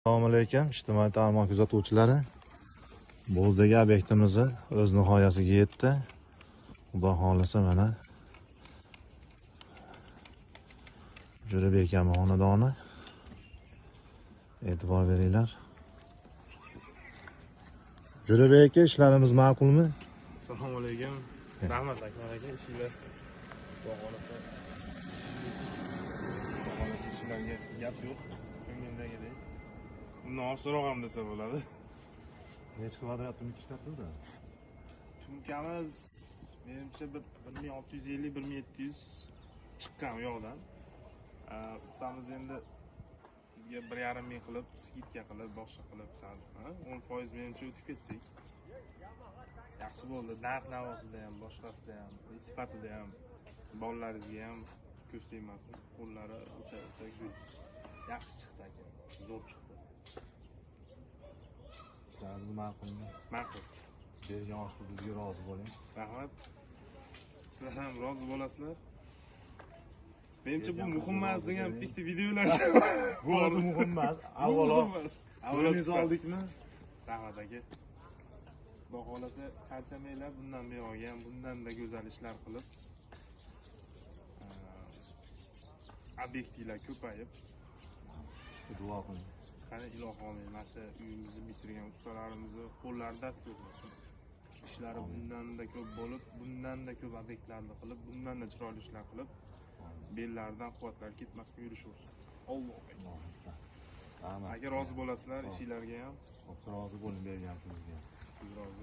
Assalomu alaykum ijtimoiy tarmoq kuzatuvchilari. Bo'zdagi obyektimizni o'z nihoyasiga yetdi. Xudo xolisa mana Jo'rabek aka xonadoni. E'tibor beringlar. Jo'rabek aka, ishlarimiz ma'qulmi? Assalomu alaykum. Rahmat Akbar aka, ishinglar Xudo xolisa. Xudo xolisa ishlarga gap yo'q. Ko'ngildagidek. Bundan osonroq ham desa bo'ladi. Necha kvadrat tumik ishlatildi? Tumkamiz menimcha 1650-1700 chiqqan u yoqdan. Ustamiz endi bizga 1,5 ming qilib, skidka qilib, boshqa qilib sal 10% menimcha o'tib ketdik. Yaxshi bo'ldi. Narx-navosida ham, boshqasida ham, sifatida ham, bolalaringizga ham ko'z tegmasin. Qo'llari o'ta yaxshi chiqdi aka. Zo'r chiqdi. Ishlarimiz ma'qulmi? Ma'qul. Bergan oshingizga rozi bo'ling. Rahmat. Sizlar ham rozi bo'lasizlar. Menimcha bu muhim emas degan ikkita videolar. Bu o'zi muhim emas. Avvalo oldikmi? Rahmat aka. Xudo xolasa charchamanglar, bundan buyog'iga ham bundan-da go'zal ishlar qilib obyektlar ko'payib, Duo qiling. qani ilohi omin, mana shu uyimizni bitirgan ustalarimizni qo'llarida dard ko'rmasin. Ishlari bundan-da ko'p bo'lib, bundan-da ko'p obyektlarni qilib, bundan-da chiroyli ishlar qilib, bellaridan quvvatlar ketmasdan yurishaversin. Alloh akbar. Agar rozi bo'lasizlar ishinglarga ham. Rozi bo'ling bergan pulingizga. Siz rozi.